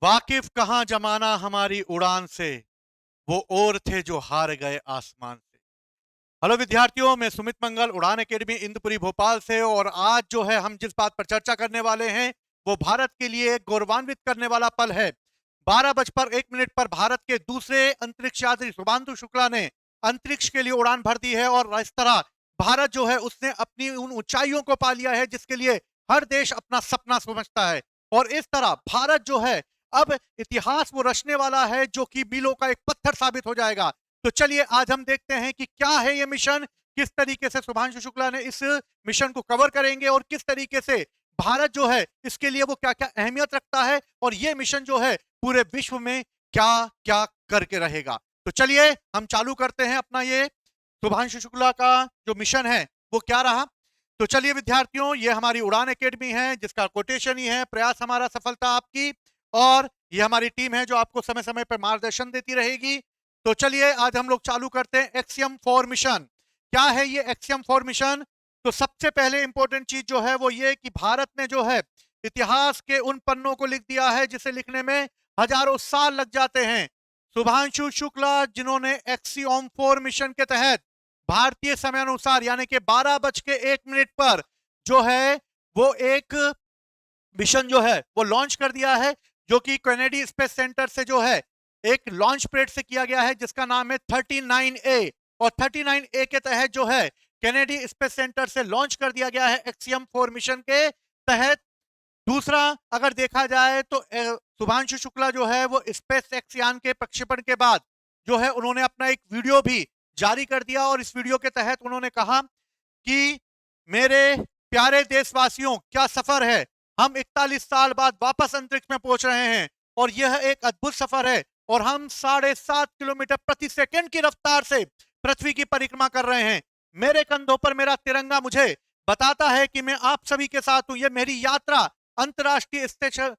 वाकिफ कहां जमाना हमारी उड़ान से, वो और थे जो हार गए आसमान से। हेलो विद्यार्थियों, मैं सुमित मंगल उड़ान एकेडमी इंदुपुरी भोपाल से। और आज जो है हम जिस बात पर चर्चा करने वाले हैं वो भारत के लिए एक गौरवान्वित करने वाला पल है। 12 बजकर 1 मिनट पर भारत के दूसरे अंतरिक्ष यात्री शुभांशु शुक्ला ने अंतरिक्ष के लिए उड़ान भर दी है। और इस तरह भारत जो है उसने अपनी उन ऊंचाइयों को पा लिया है जिसके लिए हर देश अपना सपना समझता है। और इस तरह भारत जो है अब इतिहास वो रचने वाला है जो कि मीलों का एक पत्थर साबित हो जाएगा। तो चलिए आज हम देखते हैं कि क्या है ये मिशन, किस तरीके से शुभांशु शुक्ला ने इस मिशन को कवर करेंगे और किस तरीके से भारत जो है इसके लिए वो क्या-क्या अहमियत रखता है और ये मिशन जो है पूरे विश्व में क्या-क्या करके रहेगा। तो चलिए हम चालू करते हैं अपना ये शुभांशु शुक्ला का जो मिशन है वो क्या रहा। तो चलिए विद्यार्थियों, ये हमारी उड़ान एकेडमी है जिसका कोटेशन ही है प्रयास हमारा सफलता आपकी। और ये हमारी टीम है जो आपको समय समय पर मार्गदर्शन देती रहेगी। तो चलिए आज हम लोग चालू करते हैं एक्सियम 4 मिशन। क्या है ये एक्सियम 4 मिशन? तो सबसे पहले इंपॉर्टेंट चीज जो है वो ये कि भारत ने जो है इतिहास के उन पन्नों को लिख दिया है जिसे लिखने में हजारों साल लग जाते हैं। शुभांशु शुक्ला जिन्होंने एक्सियम 4 मिशन के तहत भारतीय समय अनुसार यानी कि 12 बज के 1 मिनट पर जो है वो एक मिशन जो है वो लॉन्च कर दिया है, जो कि कैनेडी स्पेस सेंटर से जो है एक लॉन्च पैड से किया गया है जिसका नाम है 39A। और 39A के तहत जो है कैनेडी स्पेस सेंटर से लॉन्च कर दिया गया है एक्सियम 4 मिशन के तहत। दूसरा अगर देखा जाए तो शुभांशु शुक्ला जो है वो स्पेस एक्स यान के प्रक्षेपण के बाद जो है उन्होंने अपना एक वीडियो भी जारी कर दिया। और इस वीडियो के तहत उन्होंने कहा कि मेरे प्यारे देशवासियों, क्या सफर है। हम 41 साल बाद वापस अंतरिक्ष में पहुंच रहे हैं और यह एक अद्भुत सफर है। और हम 7.5 किलोमीटर प्रति सेकंड की रफ्तार से पृथ्वी की परिक्रमा कर रहे हैं। मेरे कंधों पर मेरा तिरंगा मुझे बताता है कि मैं आप सभी के साथ हूं। यह मेरी यात्रा अंतर्राष्ट्रीय स्टेशन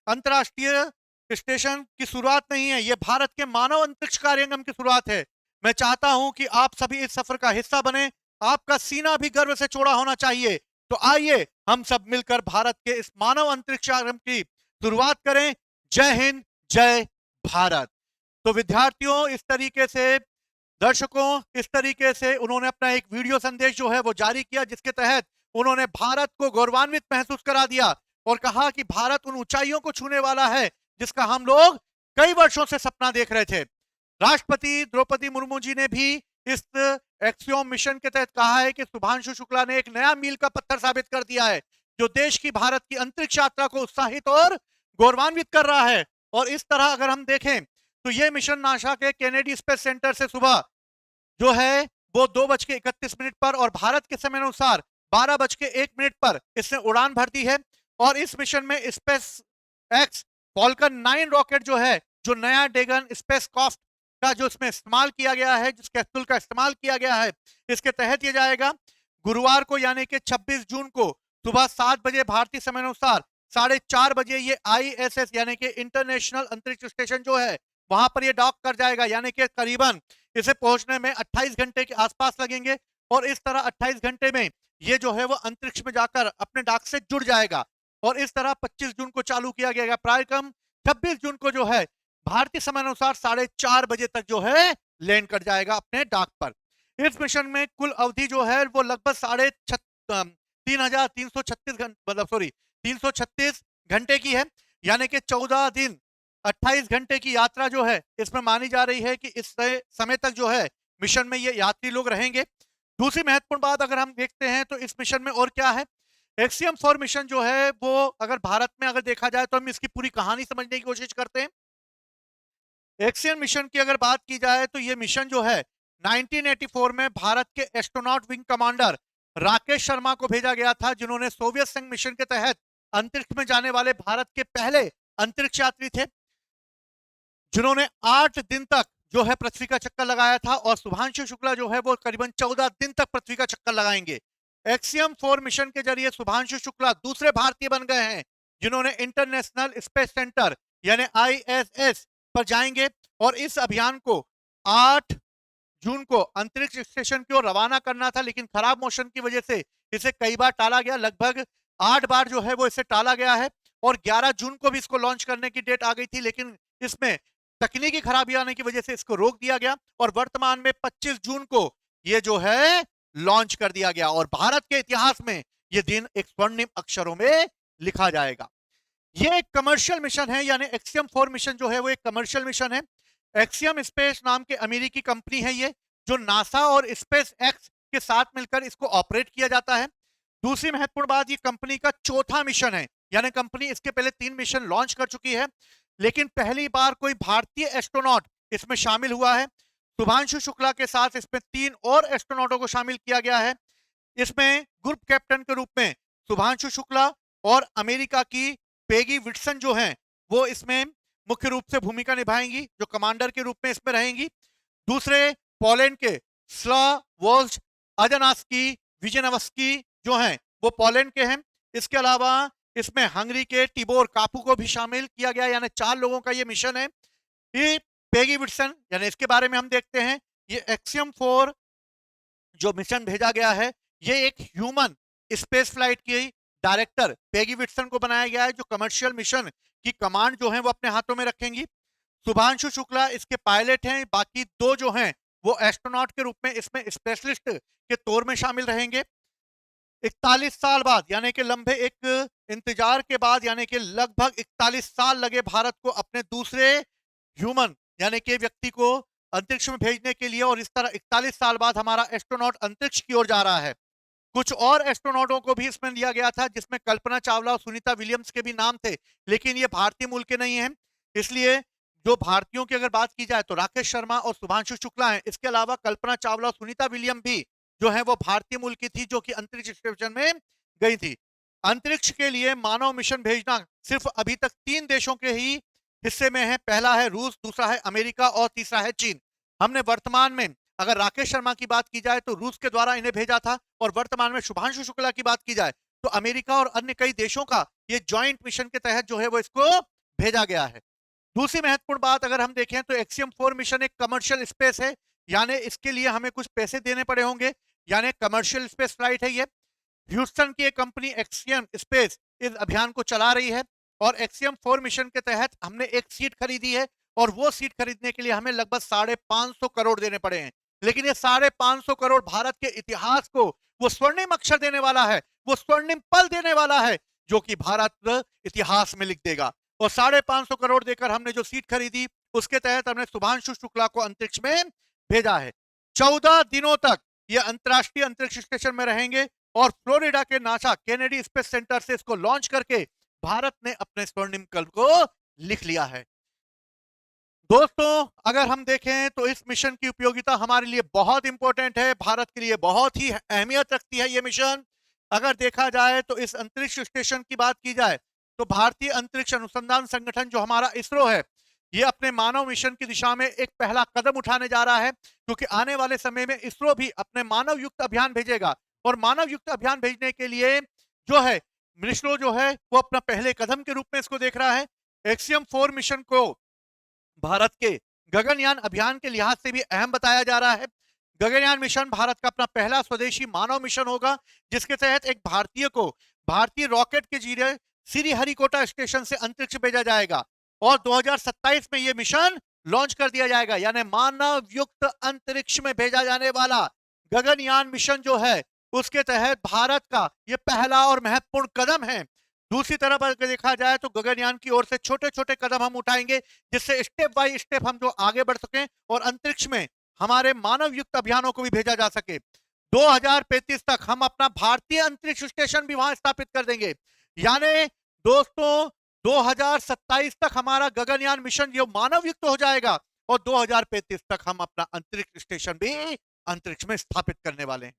अंतर्राष्ट्रीय स्टेशन की शुरुआत नहीं है, यह भारत के मानव अंतरिक्ष कार्यक्रम की शुरुआत है। मैं चाहता हूं कि आप सभी इस सफर का हिस्सा बने। आपका सीना भी गर्व से चौड़ा होना चाहिए। तो आइए हम सब मिलकर भारत के इस मानव अंतरिक्ष कार्यक्रम की शुरुआत करें। जय हिंद, जय भारत। तो विद्यार्थियों, इस तरीके से दर्शकों, इस तरीके से उन्होंने अपना एक वीडियो संदेश जो है वो जारी किया जिसके तहत उन्होंने भारत को गौरवान्वित महसूस करा दिया और कहा कि भारत उन ऊंचाइयों को छूने वाला है जिसका हम लोग कई वर्षों से सपना देख रहे थे। राष्ट्रपति द्रौपदी मुर्मू जी ने भी इस एक्सियोम मिशन के तहत कहा है कि शुभांशु शुक्ला ने एक नया मील का पत्थर साबित कर दिया है जो देश की भारत की अंतरिक्ष यात्रा को उत्साहित और गौरवान्वित कर रहा है। और इस तरह अगर हम देखें तो यह मिशन नासा के केनेडी स्पेस सेंटर से सुबह जो है वो 2 बज के 31 मिनट पर और भारत के समय अनुसार 12 बज के 1 मिनट पर इसने उड़ान भर दी है। और इस मिशन में स्पेस एक्स फॉल्कन 9 रॉकेट जो है, जो नया ड्रैगन स्पेस कॉफ्ट का जो इसमें इस्तेमाल किया गया है, जिस कैप्सूल का इस्तेमाल किया गया है, इसके तहत ये जाएगा। गुरुवार को यानी कि 26 जून को सुबह 7 बजे भारतीय समय अनुसार 4:30 बजे ये ISS यानी कि इंटरनेशनल अंतरिक्ष स्टेशन जो है वहां पर ये डॉक कर जाएगा। यानी कि करीबन इसे पहुंचने में 28 घंटे के आसपास लगेंगे। और इस तरह 28 घंटे में ये जो है वो अंतरिक्ष में जाकर अपने डाक से जुड़ जाएगा। और इस तरह 25 जून को चालू किया गया कार्यक्रम 26 जून को जो है भारतीय समय अनुसार 4:30 बजे तक जो है लैंड कर जाएगा अपने डाक पर। इस मिशन में कुल अवधि जो है वो लगभग 3,336 मतलब सॉरी 336 घंटे की है। यानी कि 14 दिन 28 घंटे की यात्रा जो है इसमें मानी जा रही है कि इस समय तक जो है मिशन में ये यात्री लोग रहेंगे। दूसरी महत्वपूर्ण बात अगर हम देखते हैं तो इस मिशन में और क्या है। एक्सियम 4 मिशन जो है वो अगर भारत में अगर देखा जाए तो हम इसकी पूरी कहानी समझने की कोशिश करते हैं। एक्सियम मिशन की अगर बात की जाए तो ये मिशन जो है 1984 में भारत के astronaut wing commander Rakesh Sharma को भेजा गया था, जिन्होंने सोवियत संघ मिशन के तहत अंतरिक्ष में जाने वाले भारत के पहले अंतरिक्ष यात्री थे, जिन्होंने 8 दिन तक जो है पृथ्वी का चक्कर लगाया था। और शुभांशु शुक्ला जो है वो करीबन 14 दिन तक पृथ्वी का चक्कर लगाएंगे। एक्सियम 4 मिशन के जरिए शुभांशु शुक्ला दूसरे भारतीय बन गए हैं जिन्होंने इंटरनेशनल स्पेस सेंटर यानी ISS पर जाएंगे। और इस अभियान को 8 जून को अंतरिक्ष स्टेशन की ओर रवाना करना था, लेकिन खराब मौसम की वजह से इसे कई बार टाला गया। लगभग 8 बार जो है वो इसे टाला गया है। और 11 जून को भी इसको लॉन्च करने की डेट आ गई थी, लेकिन इसमें तकनीकी खराबी आने की वजह से इसको रोक दिया गया और वर्तमान में 25 जून को ये जो है लॉन्च कर दिया गया और भारत के इतिहास में ये दिन एक स्वर्णिम अक्षरों में लिखा जाएगा। ये एक कमर्शियल मिशन है, यानी एक्सियम 4 मिशन जो है वो एक कमर्शियल मिशन है। एक्सियम स्पेस नाम के अमेरिकी कंपनी है ये, जो नासा और स्पेस एक्स के साथ मिलकर इसको ऑपरेट किया जाता है। दूसरी महत्वपूर्ण बात, ये कंपनी का चौथा मिशन है, यानी कंपनी इसके पहले 3 मिशन लॉन्च कर चुकी है, लेकिन पहली बार कोई भारतीय एस्ट्रोनॉट इसमें शामिल हुआ है। शुभांशु शुक्ला के साथ इसमें 3 और एस्ट्रोनॉटों को शामिल किया गया है। इसमें ग्रुप कैप्टन के रूप में शुभांशु शुक्ला और अमेरिका की पेगी विटसन जो हैं वो इसमें मुख्य रूप से भूमिका निभाएंगी, जो कमांडर के रूप में इसमें रहेंगी। दूसरे पोलैंड के स्लावोज्ड अजनास्की विजेनवस्की जो हैं वो पोलैंड के हैं। इसके अलावा इसमें हंगरी के टिबोर कापू को भी शामिल किया गया, यानी 4 लोगों का ये मिशन है। ये पेगी विटसन, यानी इसके बारे में हम देखते हैं, ये एक्सियम 4 जो मिशन भेजा गया है ये एक ह्यूमन स्पेस फ्लाइट की डायरेक्टर पेगी विटसन को बनाया गया है, जो कमर्शियल मिशन की कमांड जो है वो अपने हाथों में रखेंगी। शुभांशु शुक्ला इसके पायलट हैं, बाकी 2 जो हैं वो एस्ट्रोनॉट के रूप में इसमें स्पेशलिस्ट के तौर में शामिल रहेंगे। 41 साल बाद, यानी कि लंबे एक इंतजार के बाद, यानी कि लगभग 41 साल लगे भारत को अपने दूसरे ह्यूमन यानी कि व्यक्ति को अंतरिक्ष में भेजने के लिए, और इस तरह 41 साल बाद हमारा एस्ट्रोनॉट अंतरिक्ष की ओर जा रहा है। कुछ और एस्ट्रोनॉटों को भी इसमें लिया गया था, जिसमें कल्पना चावला और सुनीता विलियम्स के भी नाम थे, लेकिन ये भारतीय मूल के नहीं हैं। इसलिए जो भारतीयों की अगर बात की जाए तो राकेश शर्मा और शुभांशु शुक्ला हैं। इसके अलावा कल्पना चावला और सुनीता विलियम भी जो है वो भारतीय मूल की थी, जो कि अंतरिक्ष स्टेशन में गई थी। अंतरिक्ष के लिए मानव मिशन भेजना सिर्फ अभी तक 3 देशों के ही हिस्से में है। पहला है रूस, दूसरा है अमेरिका और तीसरा है चीन। हमने वर्तमान में अगर राकेश शर्मा की बात की जाए तो रूस के द्वारा इन्हें भेजा था, और वर्तमान में शुभांशु शुक्ला की बात की जाए तो अमेरिका और अन्य कई देशों का ये ज्वाइंट मिशन के तहत जो है वो इसको भेजा गया है। दूसरी महत्वपूर्ण बात अगर हम देखें तो एक्सियम 4 मिशन एक कमर्शियल स्पेस है, यानी इसके लिए हमें कुछ पैसे देने पड़े होंगे, यानी कमर्शियल स्पेस फ्लाइट है ये। ह्यूस्टन की एक कंपनी एक्सियम स्पेस इस अभियान को चला रही है, और एक्सियम 4 मिशन के तहत हमने एक सीट खरीदी है, और वो सीट खरीदने के लिए हमें लगभग 550 करोड़ देने पड़े हैं। लेकिन ये 550 करोड़ भारत के इतिहास को वो स्वर्णिम अक्षर देने वाला है, वो स्वर्णिम पल देने वाला है, जो कि भारत इतिहास में लिख देगा। और 550 करोड़ देकर हमने जो सीट खरीदी, उसके तहत हमने शुभांशु शुक्ला को अंतरिक्ष में भेजा है। 14 दिनों तक ये अंतरराष्ट्रीय अंतरिक्ष स्टेशन में रहेंगे, और फ्लोरिडा के नासा केनेडी स्पेस सेंटर से इसको लॉन्च करके भारत ने अपने स्वर्णिम कल को लिख लिया है। दोस्तों, अगर हम देखें तो इस मिशन की उपयोगिता हमारे लिए बहुत इंपॉर्टेंट है, भारत के लिए बहुत ही अहमियत रखती है ये मिशन। अगर देखा जाए तो इस अंतरिक्ष स्टेशन की बात की जाए तो भारतीय अंतरिक्ष अनुसंधान संगठन जो हमारा इसरो है, ये अपने मानव मिशन की दिशा में एक पहला कदम उठाने जा रहा है, क्योंकि आने वाले समय में इसरो भी अपने मानव युक्त अभियान भेजेगा, और मानव युक्त अभियान भेजने के लिए जो है इसरो जो है वो अपना पहले कदम के रूप में इसको देख रहा है। एक्सियम 4 मिशन को भारत के गगनयान अभियान के लिहाज से भी अहम बताया जा रहा है। गगनयान मिशन भारत का अपना पहला स्वदेशी मानव मिशन होगा, जिसके तहत एक भारतीय को भारतीय रॉकेट के जरिए श्रीहरिकोटा स्टेशन से अंतरिक्ष भेजा जाएगा, और 2027 में यह मिशन लॉन्च कर दिया जाएगा, यानी मानव युक्त अंतरिक्ष में भेजा जाने वाला गगनयान मिशन जो है उसके तहत भारत का यह पहला और महत्वपूर्ण कदम है। दूसरी तरफ अगर देखा जाए तो गगनयान की ओर से छोटे छोटे कदम हम उठाएंगे, जिससे स्टेप बाय स्टेप हम जो आगे बढ़ सकें और अंतरिक्ष में हमारे मानव युक्त अभियानों को भी भेजा जा सके। 2035 तक हम अपना भारतीय अंतरिक्ष स्टेशन भी वहां स्थापित कर देंगे, यानी दोस्तों 2027 तक हमारा गगनयान मिशन जो मानव युक्त हो जाएगा, और 2035 तक हम अपना अंतरिक्ष स्टेशन भी अंतरिक्ष में स्थापित करने वाले हैं।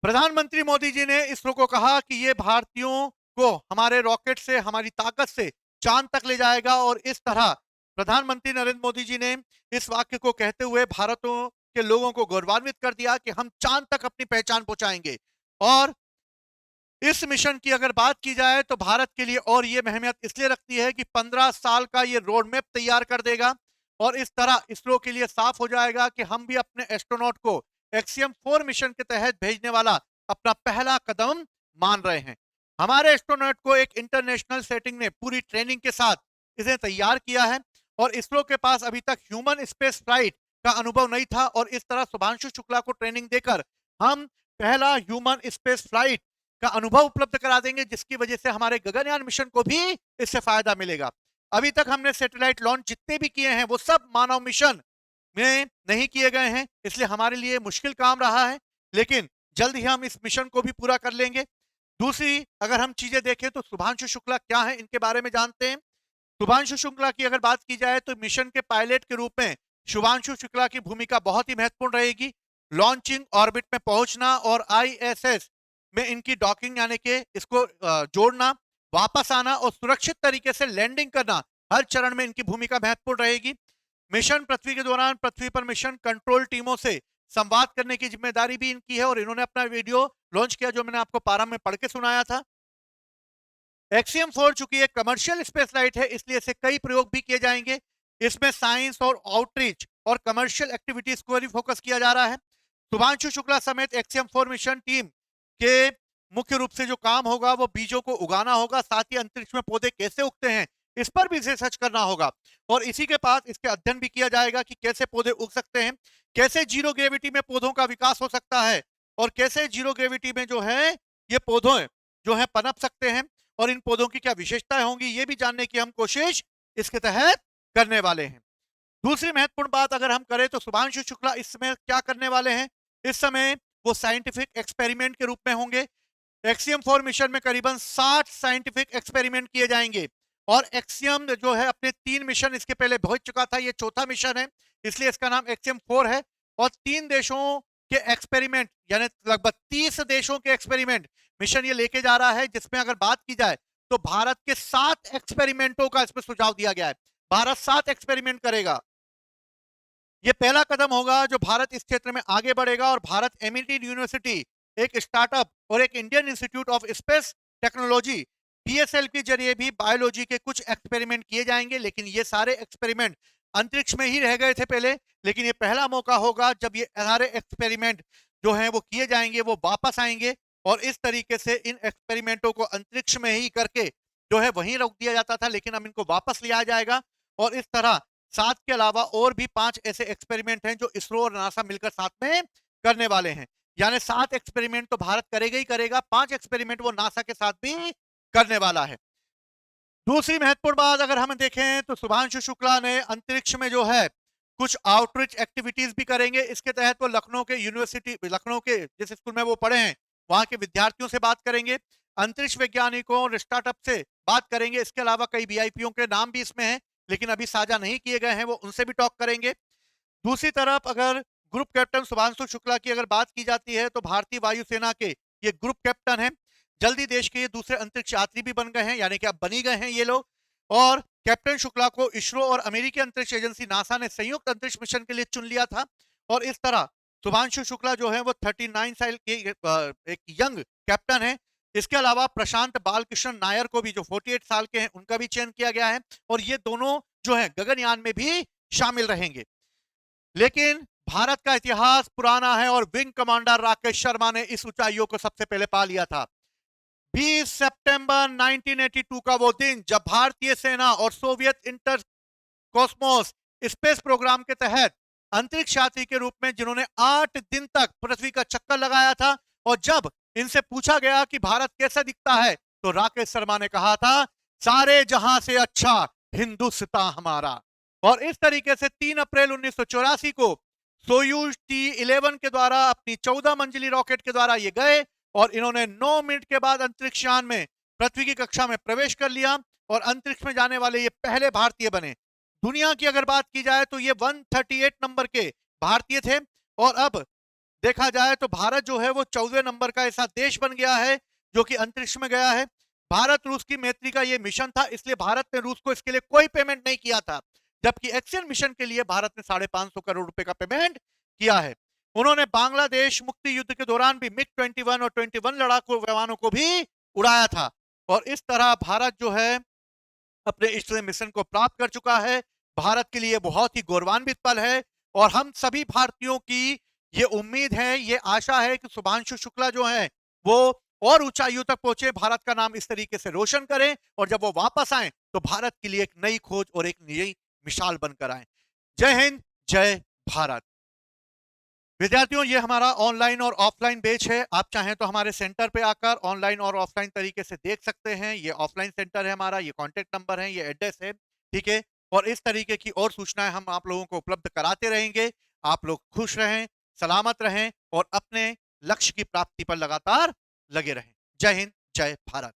प्रधानमंत्री मोदी जी ने इसरो को कहा कि ये भारतीयों को हमारे रॉकेट से, हमारी ताकत से चांद तक ले जाएगा, और इस तरह प्रधानमंत्री नरेंद्र मोदी जी ने इस वाक्य को कहते हुए भारतों के लोगों को गौरवान्वित कर दिया कि हम चांद तक अपनी पहचान पहुंचाएंगे। और इस मिशन की अगर बात की जाए तो भारत के लिए और ये अहमियत इसलिए रखती है कि 15 साल का ये रोड मैप तैयार कर देगा, और इस तरह इसरो के लिए साफ हो जाएगा कि हम भी अपने एस्ट्रोनॉट को एक्सियम 4 मिशन के तहत भेजने वाला अपना पहला कदम मान रहे हैं। हमारे एस्ट्रोनॉट को एक इंटरनेशनल सेटिंग में पूरी ट्रेनिंग के साथ इसे तैयार किया है और इसरो के पास अभी तक ह्यूमन स्पेस फ्लाइट का अनुभव नहीं था और इस तरह शुभांशु शुक्ला को ट्रेनिंग देकर हम पहला ह्यूमन स्पेस फ्लाइट का अनुभव उपलब्ध करा देंगे, जिसकी वजह से हमारे गगनयान मिशन को भी इससे फायदा मिलेगा। अभी तक हमने सैटेलाइट लॉन्च जितने भी किए हैं वो सब मानव मिशन में नहीं किए गए हैं, इसलिए हमारे लिए मुश्किल काम रहा है, लेकिन जल्द ही हम इस मिशन को भी पूरा कर लेंगे। दूसरी अगर हम चीजें देखें तो शुभांशु शुक्ला क्या है, इनके बारे में जानते हैं। शुभांशु शुक्ला की अगर बात की जाए तो मिशन के पायलट के रूप में शुभांशु शुक्ला की भूमिका बहुत ही महत्वपूर्ण रहेगी। लॉन्चिंग, ऑर्बिट में पहुंचना और आईएसएस में इनकी डॉकिंग यानी कि इसको जोड़ना, वापस आना और सुरक्षित तरीके से लैंडिंग करना, हर चरण में इनकी भूमिका महत्वपूर्ण रहेगी। मिशन पृथ्वी के दौरान पृथ्वी पर मिशन कंट्रोल टीमों से संवाद करने की जिम्मेदारी भी इनकी है और इन्होंने अपना वीडियो लॉन्च किया जो मैंने आपको पारा में पढ़ के सुनाया था। एक्सियम 4 चूंकि एक कमर्शियल स्पेस फ्लाइट है, इसलिए इसे कई प्रयोग भी किए जाएंगे। इसमें साइंस और आउटरीच और कमर्शियल एक्टिविटीज को भी फोकस किया जा रहा है। शुभांशु शुक्ला समेत एक्सियम 4 मिशन टीम के मुख्य रूप से जो काम होगा वो बीजों को उगाना होगा, साथ ही अंतरिक्ष में पौधे कैसे उगते हैं इस पर भी रिसर्च करना होगा और इसी के पास इसके अध्ययन भी किया जाएगा कि कैसे पौधे उग सकते हैं, कैसे जीरो ग्रेविटी में पौधों का विकास हो सकता है और कैसे जीरो ग्रेविटी में जो है ये पौधे जो है पनप सकते हैं और इन पौधों की क्या विशेषताएं होंगी, ये भी जानने की हम कोशिश इसके तहत करने वाले हैं। दूसरी महत्वपूर्ण बात अगर हम करें तो शुभांशु शुक्ला इस समय क्या करने वाले हैं, इस समय वो साइंटिफिक एक्सपेरिमेंट के रूप में होंगे। एक्सियम 4 मिशन में करीबन 60 साइंटिफिक एक्सपेरिमेंट किए जाएंगे और एक्सियम जो है अपने 3 मिशन इसके पहले पहुंच चुका था, ये चौथा मिशन है, इसलिए इसका नाम एक्सियम 4 है। और 3 देशों के एक्सपेरिमेंट यानी लगभग 30 देशों के एक्सपेरिमेंट मिशन ये लेके जा रहा है, जिसमें अगर बात की जाए तो भारत के 7 एक्सपेरिमेंटों का इसमें सुझाव दिया गया है। भारत 7 एक्सपेरिमेंट करेगा। ये पहला कदम होगा जो भारत इस क्षेत्र में आगे बढ़ेगा और भारत एमिटी यूनिवर्सिटी, एक स्टार्टअप और एक Indian institute of space technology PSL के जरिए भी बायोलॉजी के कुछ एक्सपेरिमेंट किए जाएंगे, लेकिन ये सारे एक्सपेरिमेंट अंतरिक्ष में ही रह गए थे पहले, लेकिन ये पहला मौका होगा जब ये सारे एक्सपेरिमेंट जो हैं वो किए जाएंगे, वो वापस आएंगे और इस तरीके से इन एक्सपेरिमेंटों को अंतरिक्ष में ही करके जो है वहीं रोक दिया जाता था, लेकिन अब इनको वापस लिया जाएगा और इस तरह 7 के अलावा और भी 5 ऐसे एक्सपेरिमेंट हैं जो इसरो और नासा मिलकर साथ में करने वाले हैं। यानी 7 एक्सपेरिमेंट तो भारत करेगा ही करेगा, 5 एक्सपेरिमेंट वो नासा के साथ भी करने वाला है। दूसरी महत्वपूर्ण बात अगर हम देखें तो शुभांशु शुक्ला ने अंतरिक्ष में जो है कुछ आउटरीच एक्टिविटीज भी करेंगे। इसके तहत वो लखनऊ के यूनिवर्सिटी, लखनऊ के जिस स्कूल में वो पढ़े हैं वहां के विद्यार्थियों से बात करेंगे, अंतरिक्ष वैज्ञानिकों और स्टार्टअप से बात करेंगे। इसके अलावा कई वीआईपीओ के नाम भी इसमें हैं, लेकिन अभी साझा नहीं किए गए हैं, वो उनसे भी टॉक करेंगे। दूसरी तरफ अगर ग्रुप कैप्टन शुभांशु शुक्ला की अगर बात की जाती है तो भारतीय वायुसेना के ये ग्रुप कैप्टन हैं। जल्दी देश के ये दूसरे अंतरिक्ष यात्री भी बन गए हैं, यानी कि अब बनी गए हैं ये लोग। और कैप्टन शुक्ला को इसरो और अमेरिकी अंतरिक्ष एजेंसी नासा ने संयुक्त अंतरिक्ष मिशन के लिए चुन लिया था और इस तरह शुभांशु शुक्ला जो है वो 39 साल के एक यंग कैप्टन है। इसके अलावा प्रशांत बालकृष्ण नायर को भी जो 48 साल के हैं उनका भी चयन किया गया है और ये दोनों जो है गगनयान में भी शामिल रहेंगे। लेकिन भारत का इतिहास पुराना है और विंग कमांडर राकेश शर्मा ने इस ऊंचाइयों को सबसे पहले पा लिया था। 20 सितंबर 1982 का वो दिन जब भारतीय सेना और Soviet intercosmos space programme के तहत अंतरिक्ष यात्री के रूप में जिन्होंने 8 दिन तक पृथ्वी का चक्कर लगाया था और जब इनसे पूछा गया कि भारत कैसा दिखता है तो राकेश शर्मा ने कहा था, सारे जहां से अच्छा हिंदुस्तान हमारा। और इस तरीके से 3 अप्रैल 1984 को सोयूज T-11 के द्वारा अपनी 14 मंजिली रॉकेट के द्वारा ये गए और इन्होंने 9 मिनट के बाद अंतरिक्ष यान में पृथ्वी की कक्षा में प्रवेश कर लिया और अंतरिक्ष में जाने वाले ये पहले भारतीय बने। दुनिया की अगर बात की जाए तो ये 138 नंबर के भारतीय थे और अब देखा जाए तो भारत जो है वो 14वें नंबर का ऐसा देश बन गया है जो कि अंतरिक्ष में गया है। भारत रूस की मैत्री का ये मिशन था, इसलिए भारत ने रूस को इसके लिए कोई पेमेंट नहीं किया था, जबकि एक्सेल मिशन के लिए भारत ने 550 करोड़ रुपए का पेमेंट किया है। उन्होंने बांग्लादेश मुक्ति युद्ध के दौरान भी मिग 21 और 21 लड़ाकू विमानों को भी उड़ाया था और इस तरह भारत जो है अपने इस मिशन को प्राप्त कर चुका है। भारत के लिए बहुत ही गौरवान्वित पल है और हम सभी भारतीयों की ये उम्मीद है, ये आशा है कि शुभांशु शुक्ला जो है वो और ऊंचाइयों तक पहुंचे, भारत का नाम इस तरीके से रोशन करें, और जब वो वापस आए तो भारत के लिए एक नई खोज और एक नई मिसाल बनकर आए। जय हिंद, जय भारत। विद्यार्थियों, ये हमारा ऑनलाइन और ऑफलाइन बैच है। आप चाहें तो हमारे सेंटर पे आकर ऑनलाइन और ऑफलाइन तरीके से देख सकते हैं। ये ऑफलाइन सेंटर है हमारा, ये कॉन्टैक्ट नंबर है, ये एड्रेस है, ठीक है। और इस तरीके की और सूचनाएं हम आप लोगों को उपलब्ध कराते रहेंगे। आप लोग खुश रहें, सलामत रहें और अपने लक्ष्य की प्राप्ति पर लगातार लगे रहें। जय हिंद, जय भारत।